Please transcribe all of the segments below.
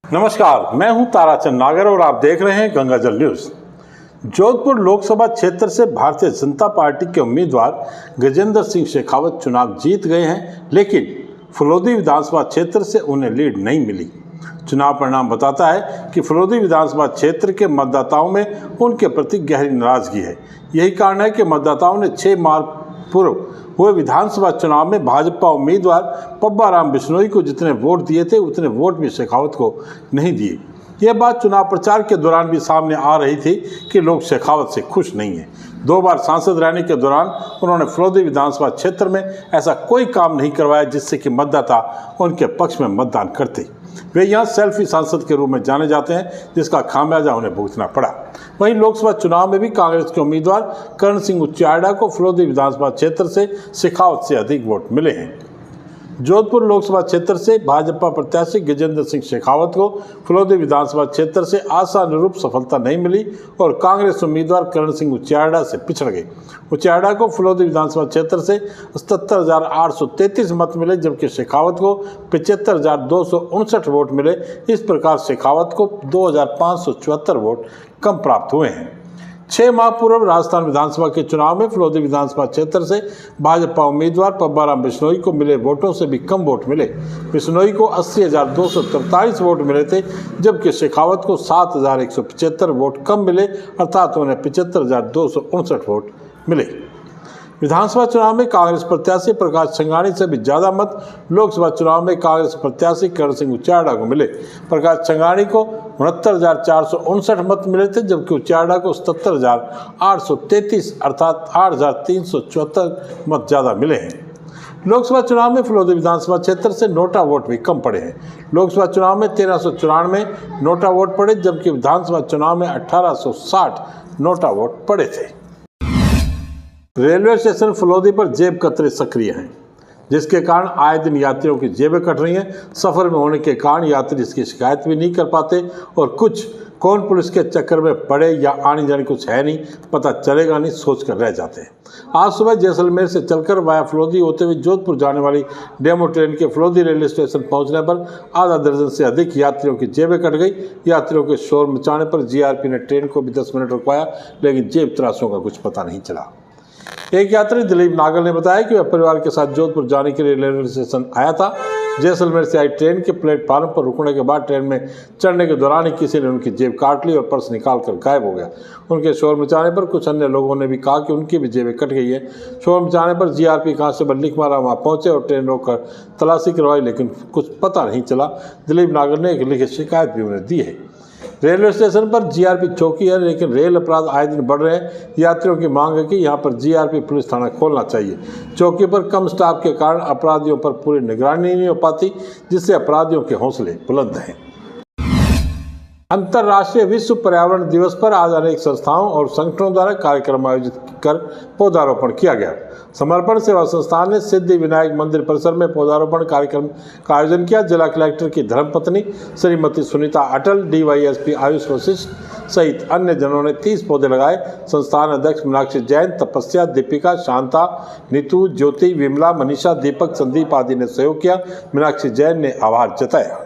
नमस्कार, मैं हूं ताराचंद नागर और आप देख रहे हैं गंगाजल न्यूज। जोधपुर लोकसभा क्षेत्र से भारतीय जनता पार्टी के उम्मीदवार गजेंद्र सिंह शेखावत चुनाव जीत गए हैं, लेकिन फलोदी विधानसभा क्षेत्र से उन्हें लीड नहीं मिली। चुनाव परिणाम बताता है कि फलोदी विधानसभा क्षेत्र के मतदाताओं में उनके प्रति गहरी नाराजगी है। यही कारण है कि मतदाताओं ने 6 मार्च पूर्व हुए विधानसभा चुनाव में भाजपा उम्मीदवार पब्बा राम बिश्नोई को जितने वोट दिए थे उतने वोट भी शेखावत को नहीं दिए। यह बात चुनाव प्रचार के दौरान भी सामने आ रही थी कि लोग शेखावत से खुश नहीं हैं। 2 बार सांसद रहने के दौरान उन्होंने फलोदी विधानसभा क्षेत्र में ऐसा कोई काम नहीं करवाया जिससे कि मतदाता उनके पक्ष में मतदान करते। वे यहाँ सेल्फी सांसद के रूप में जाने जाते हैं, जिसका खामियाजा उन्हें भुगतना पड़ा। वहीं लोकसभा चुनाव में भी कांग्रेस के उम्मीदवार करण सिंह उच्चारडा को फलोदी विधानसभा क्षेत्र से शेखावत से अधिक वोट मिले हैं। जोधपुर लोकसभा क्षेत्र से भाजपा प्रत्याशी गजेंद्र सिंह शेखावत को फलोदी विधानसभा क्षेत्र से आशानुरूप सफलता नहीं मिली और कांग्रेस उम्मीदवार करण सिंह उच्चारडा से पिछड़ गए। उच्चारडा को फलोदी विधानसभा क्षेत्र से 77,833 मत मिले, जबकि शेखावत को 75,259 वोट मिले। इस प्रकार शेखावत को 2,574 वोट कम प्राप्त हुए हैं। 6 माह पूर्व राजस्थान विधानसभा के चुनाव में फलोदी विधानसभा क्षेत्र से भाजपा उम्मीदवार पब्बा राम बिश्नोई को मिले वोटों से भी कम वोट मिले। बिश्नोई को 80,243 वोट मिले थे, जबकि शेखावत को 7,175 वोट कम मिले, अर्थात उन्हें 75,259 वोट मिले। विधानसभा चुनाव में कांग्रेस प्रत्याशी प्रकाश संघानी से भी ज़्यादा मत लोकसभा चुनाव में कांग्रेस प्रत्याशी करण सिंह उच्चारडा को मिले। प्रकाश संघानी को 69,459 मत मिले थे, जबकि उच्चारडा को 77,833 अर्थात 8,374 मत ज़्यादा मिले हैं। लोकसभा चुनाव में फलोदी विधानसभा क्षेत्र से नोटा वोट भी कम पड़े हैं। लोकसभा चुनाव में 1394 नोटा वोट पड़े, जबकि विधानसभा चुनाव में 1860 नोटा वोट पड़े थे। रेलवे स्टेशन फलोदी पर जेब कतरे सक्रिय हैं, जिसके कारण आए दिन यात्रियों की जेबें कट रही हैं। सफ़र में होने के कारण यात्री इसकी शिकायत भी नहीं कर पाते और कुछ कौन पुलिस के चक्कर में पड़े या आने जाने कुछ है नहीं, पता चलेगा नहीं, सोच कर रह जाते हैं। आज सुबह जैसलमेर से चलकर वाया फलोदी होते हुए जोधपुर जाने वाली डेमो ट्रेन के फलोदी रेलवे स्टेशन पहुंचने पर आधा दर्जन से अधिक यात्रियों की जेबें कट गई। यात्रियों के शोर मचाने पर जीआरपी ने ट्रेन को भी 10 मिनट रुकवाया, लेकिन जेब तराशों का कुछ पता नहीं चला। एक यात्री दिलीप नागर ने बताया कि वह परिवार के साथ जोधपुर जाने के लिए रेलवे स्टेशन आया था। जैसलमेर से आई ट्रेन के प्लेटफार्म पर रुकने के बाद ट्रेन में चढ़ने के दौरान ही किसी ने उनकी जेब काट ली और पर्स निकाल कर गायब हो गया। उनके शोर मचाने पर कुछ अन्य लोगों ने भी कहा कि उनकी भी जेबें कट गई है। शोर मचाने पर जीआरपी कांस्टेबल लिखमारा वहां पहुंचे और ट्रेन रोककर तलाशी करवाई, लेकिन कुछ पता नहीं चला। दिलीप नागर ने एक लिखित शिकायत भी उन्हें दी है। रेलवे स्टेशन पर जीआरपी चौकी है, लेकिन रेल अपराध आए दिन बढ़ रहे हैं। यात्रियों की मांग है कि यहां पर जीआरपी पुलिस थाना खोलना चाहिए। चौकी पर कम स्टाफ के कारण अपराधियों पर पूरी निगरानी नहीं हो पाती, जिससे अपराधियों के हौसले बुलंद हैं। अंतर्राष्ट्रीय विश्व पर्यावरण दिवस पर आज अनेक संस्थाओं और संगठनों द्वारा कार्यक्रम आयोजित कर पौधारोपण किया गया। समर्पण सेवा संस्थान ने सिद्धि विनायक मंदिर परिसर में पौधारोपण कार्यक्रम का आयोजन किया। जिला कलेक्टर की धर्मपत्नी श्रीमती सुनीता अटल, डीवाईएसपी आयुष वशिष्ठ सहित अन्य जनों ने 30 पौधे लगाए। संस्थान अध्यक्ष मीनाक्षी जैन, तपस्या, दीपिका, शांता, नीतू, ज्योति, विमला, मनीषा, दीपक, संदीप आदि ने सहयोग किया। मीनाक्षी जैन ने आभार जताया।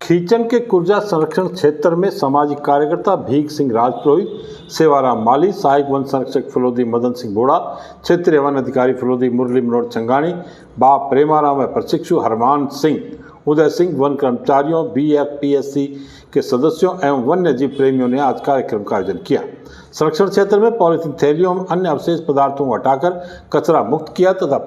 खींचन के कुर्जा संरक्षण क्षेत्र में सामाजिक कार्यकर्ता भीख सिंह राजपुरोहित, सेवाराम माली, सहायक वन संरक्षक फलोदी मदन सिंह बोड़ा, क्षेत्रीय वन अधिकारी फलोदी मुरली मनोहर छंगानी, बा प्रेमाराम व प्रशिक्षु हरमान सिंह, उदय सिंह, वन कर्मचारियों, बीएफपीएससी के सदस्यों एवं वन्य जीव प्रेमियों ने आज कार्यक्रम का आयोजन किया। संरक्षण क्षेत्र में पॉलिथीन थैलियों एवं अन्य अवशेष पदार्थों को हटाकर कचरा मुक्त किया तथा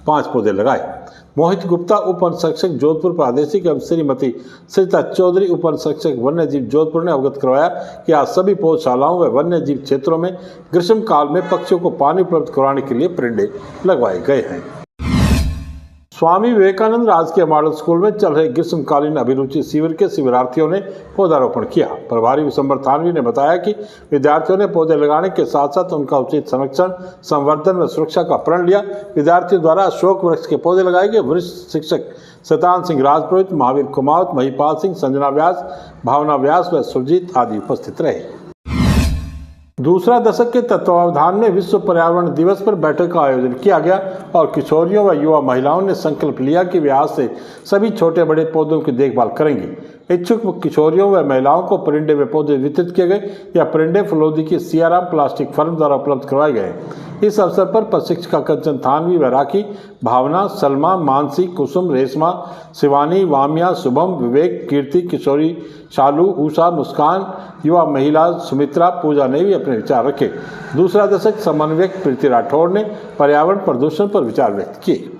5 पौधे लगाए। मोहित गुप्ता, उप वन संरक्षक जोधपुर प्रादेशिक एवं श्रीमती सरिता चौधरी, उप वन संरक्षक वन्य जीव जोधपुर ने अवगत करवाया कि आज सभी पौधशालाओं व वन्य जीव क्षेत्रों में ग्रीष्म काल में पक्षियों को पानी उपलब्ध कराने के लिए परिंडे लगवाए गए हैं। स्वामी विवेकानंद राजकीय मॉडल स्कूल में चल रहे ग्रीष्मकालीन अभिरुचि शिविर के शिविरार्थियों ने पौधारोपण किया। प्रभारी विशंबर थानवी ने बताया कि विद्यार्थियों ने पौधे लगाने के साथ साथ उनका उचित संरक्षण, संवर्धन व सुरक्षा का प्रण लिया। विद्यार्थियों द्वारा अशोक वृक्ष के पौधे लगाए गए। वरिष्ठ शिक्षक शैतान सिंह राजपुरोहित, महावीर कुमावत, महिपाल सिंह, संजना व्यास, भावना व्यास व सुरजीत आदि उपस्थित रहे। दूसरा दशक के तत्वावधान में विश्व पर्यावरण दिवस पर बैठक का आयोजन किया गया और किशोरियों व युवा महिलाओं ने संकल्प लिया कि वे आज से सभी छोटे बड़े पौधों की देखभाल करेंगी। इच्छुक किशोरियों व महिलाओं को परिंडे में पौधे वितरित किए गए या परिंडे फलोदी की सियाराम प्लास्टिक फर्म द्वारा उपलब्ध करवाए गए। इस अवसर पर प्रशिक्षिका कंचन थानवी व राखी, भावना, सलमा, मानसी, कुसुम, रेशमा, शिवानी, वामिया, शुभम, विवेक, कीर्ति, किशोरी, शालू, उषा, मुस्कान, युवा महिला सुमित्रा, पूजा ने भी अपने विचार रखे। दूसरा दशक समन्वयक प्रीति राठौड़ ने पर्यावरण प्रदूषण पर विचार व्यक्त किए।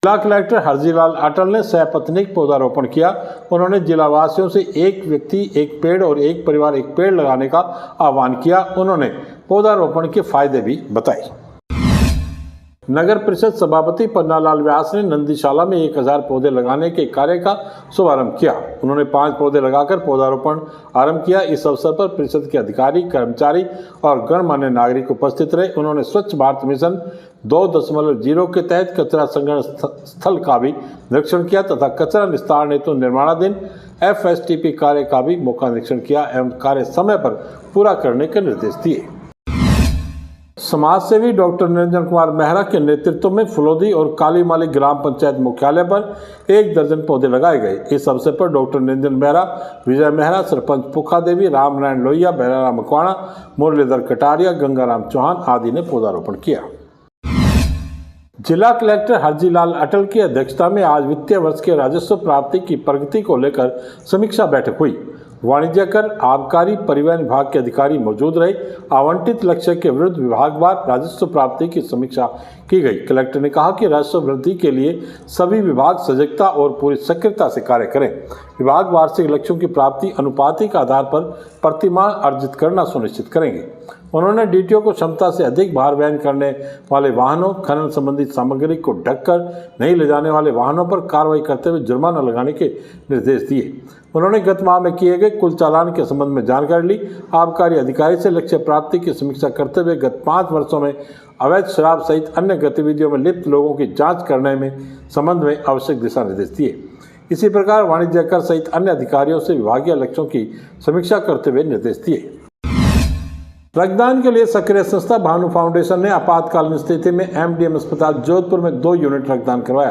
जिला कलेक्टर हरजीलाल अटल ने सपत्नीक पौधारोपण किया। उन्होंने जिलावासियों से एक व्यक्ति एक पेड़ और एक परिवार एक पेड़ लगाने का आह्वान किया। उन्होंने पौधारोपण के फायदे भी बताए। नगर परिषद सभापति पन्नालाल व्यास ने नंदीशाला में 1000 पौधे लगाने के कार्य का शुभारंभ किया। उन्होंने 5 पौधे लगाकर पौधारोपण आरंभ किया। इस अवसर पर परिषद के अधिकारी, कर्मचारी और गणमान्य नागरिक उपस्थित रहे। उन्होंने स्वच्छ भारत मिशन 2.0 के तहत कचरा संग्रहण स्थल का भी निरीक्षण किया तथा कचरा निस्तारण हेतु निर्माणाधीन FSTP कार्य का भी मौका निरीक्षण किया एवं कार्य समय पर पूरा करने के निर्देश दिए। समाज सेवी डॉक्टर निरंजन कुमार मेहरा के नेतृत्व में फुलोदी और कालीमाली ग्राम पंचायत मुख्यालय पर 1 दर्जन पौधे लगाए गए। इस अवसर पर डॉक्टर निरंजन मेहरा, विजय मेहरा, सरपंच पुखा देवी, रामनारायण लोहिया, बहराराम मकवाणा, मुरलीधर कटारिया, गंगाराम चौहान आदि ने पौधारोपण किया। जिला कलेक्टर हरजीलाल अटल की अध्यक्षता में आज वित्तीय वर्ष के राजस्व प्राप्ति की प्रगति को लेकर समीक्षा बैठक हुई। वाणिज्य कर, आबकारी, परिवहन विभाग के अधिकारी मौजूद रहे। आवंटित लक्ष्य के विरुद्ध विभागवार राजस्व प्राप्ति की समीक्षा की गई। कलेक्टर ने कहा कि राजस्व वृद्धि के लिए सभी विभाग सजगता और पूरी सक्रियता से कार्य करें। विभाग वार्षिक लक्ष्यों की प्राप्ति अनुपातिक आधार पर प्रतिमाह अर्जित करना सुनिश्चित करेंगे। उन्होंने DTO को क्षमता से अधिक भार वहन करने वाले वाहनों, खनन संबंधी सामग्री को ढककर नहीं ले जाने वाले वाहनों पर कार्रवाई करते हुए जुर्माना लगाने के निर्देश दिए। उन्होंने गत माह में किए गए कुल चालान के संबंध में जानकारी ली। आबकारी अधिकारी से लक्ष्य प्राप्ति की समीक्षा करते हुए गत 5 वर्षों में अवैध शराब सहित अन्य गतिविधियों में लिप्त लोगों की जांच करने में संबंध में आवश्यक दिशा निर्देश दिए। इसी प्रकार वाणिज्य कर सहित अन्य अधिकारियों से विभागीय लक्ष्यों की समीक्षा करते हुए निर्देश दिए। रक्तदान के लिए सक्रिय संस्था भानु फाउंडेशन ने आपातकालीन स्थिति में MDM अस्पताल जोधपुर में 2 यूनिट रक्तदान करवाया।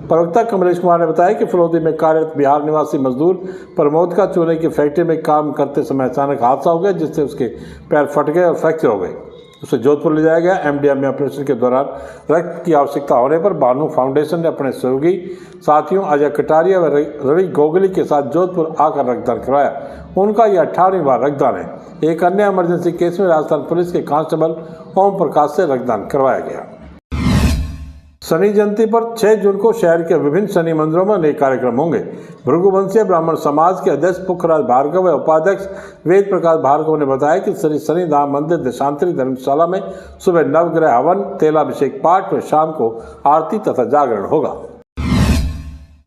प्रवक्ता कमलेश कुमार ने बताया कि फलोदी में कार्यरत बिहार निवासी मजदूर प्रमोद का चूने की फैक्ट्री में काम करते समय अचानक हादसा हो गया, जिससे उसके पैर फट गए और फ्रैक्चर हो गए। उसे जोधपुर ले जाया गया। MDM में ऑपरेशन के दौरान रक्त की आवश्यकता होने पर भानु फाउंडेशन ने अपने सहयोगी साथियों अजय कटारिया व रवि गोगली के साथ जोधपुर आकर रक्तदान करवाया। उनका यह 18वीं बार रक्तदान है। एक अन्य इमरजेंसी केस में राजस्थान पुलिस के कांस्टेबल ओम प्रकाश से रक्तदान करवाया गया। शनि जयंती पर 6 जून को शहर के विभिन्न शनि मंदिरों में अनेक कार्यक्रम होंगे। भृगुवंशीय ब्राह्मण समाज के अध्यक्ष पुखराज भार्गव व उपाध्यक्ष वेद प्रकाश भार्गव ने बताया कि श्री शनिधाम मंदिर देशांतरी धर्मशाला में सुबह नवग्रह हवन, तेलाभिषेक पाठ व शाम को आरती तथा जागरण होगा।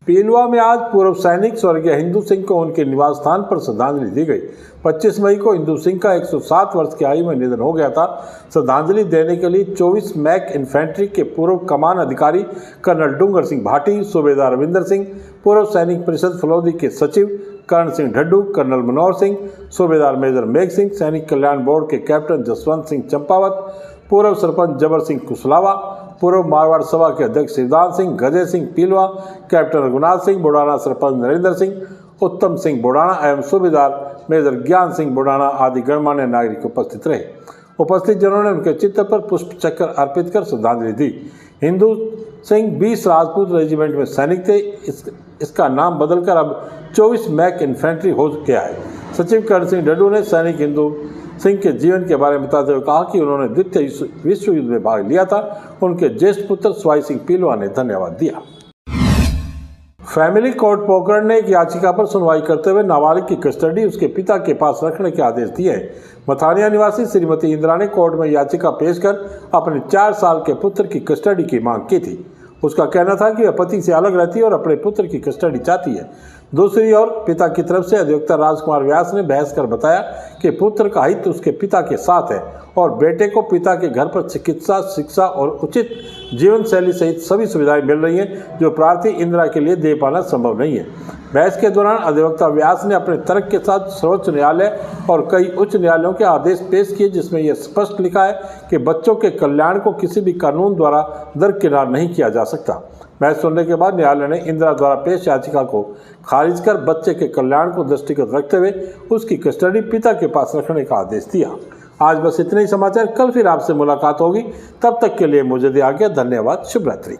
पीलुआ में आज पूर्व सैनिक स्वर्गीय हिंदू सिंह को उनके निवास स्थान पर श्रद्धांजलि दी गई। 25 मई को हिंदू सिंह का 107 वर्ष की आयु में निधन हो गया था। श्रद्धांजलि देने के लिए 24 मैक इन्फेंट्री के पूर्व कमान अधिकारी कर्नल डूंगर सिंह भाटी, सूबेदार रविंदर सिंह, पूर्व सैनिक परिषद फलोदी के सचिव कर्ण सिंह ढड्डू, कर्नल मनोहर सिंह, सूबेदार मेजर मेघ सिंह, सैनिक कल्याण बोर्ड के कैप्टन जसवंत सिंह चंपावत, पूर्व सरपंच जबर सिंह कुशलावा, पूर्व मारवाड़ सभा के अध्यक्ष शिवदान सिंह, गजय सिंह पीलवा, कैप्टन रघुनाथ सिंह बुढ़ाना, सरपंच नरेंद्र सिंह, उत्तम सिंह बुढ़ाना एवं सूबेदार मेजर ज्ञान सिंह बुढ़ाना आदि गणमान्य नागरिक उपस्थित रहे। उपस्थित जनों ने उनके चित्र पर पुष्प चक्र अर्पित कर श्रद्धांजलि दी। हिंदू सिंह 20 राजपूत रेजिमेंट में सैनिक थे। इसका नाम बदलकर अब 24 मैक इन्फेंट्री हो गया है। सचिव कर्ण सिंह ढड्डू ने सैनिक हिंदू सिंह के जीवन के बारे में बताते हुए कहा कि उन्होंने द्वितीय विश्व युद्ध में भाग लिया था। उनके ज्येष्ठ पुत्र स्वाई सिंह पीलवा ने धन्यवाद दिया। फैमिली कोर्ट पोखरण ने एक याचिका पर सुनवाई करते हुए नाबालिग की कस्टडी उसके पिता के पास रखने के आदेश दिए हैं। मथानिया निवासी श्रीमती इंदिरा ने कोर्ट में याचिका पेश कर अपने 4 साल के पुत्र की कस्टडी की मांग की थी। उसका कहना था कि वह पति से अलग रहती है और अपने पुत्र की कस्टडी चाहती है। दूसरी ओर पिता की तरफ से अधिवक्ता राजकुमार व्यास ने बहस कर बताया कि पुत्र का हित उसके पिता के साथ है और बेटे को पिता के घर पर चिकित्सा, शिक्षा और उचित जीवन शैली सहित सभी सुविधाएं मिल रही हैं जो प्रार्थी इंदिरा के लिए दे पाना संभव नहीं है। बहस के दौरान अधिवक्ता व्यास ने अपने तर्क के साथ सर्वोच्च न्यायालय और कई उच्च न्यायालयों के आदेश पेश किए जिसमें यह स्पष्ट लिखा है कि बच्चों के कल्याण को किसी भी कानून द्वारा दरकिनार नहीं किया जा सकता। बहस सुनने के बाद न्यायालय ने इंदिरा द्वारा पेश याचिका को खारिज कर बच्चे के कल्याण को दृष्टिगत रखते हुए उसकी कस्टडी पिता के पास रखने का आदेश दिया। आज बस इतने ही समाचार, कल फिर आपसे मुलाकात होगी। तब तक के लिए मुझे दे आज्ञा। धन्यवाद। शुभ रात्रि।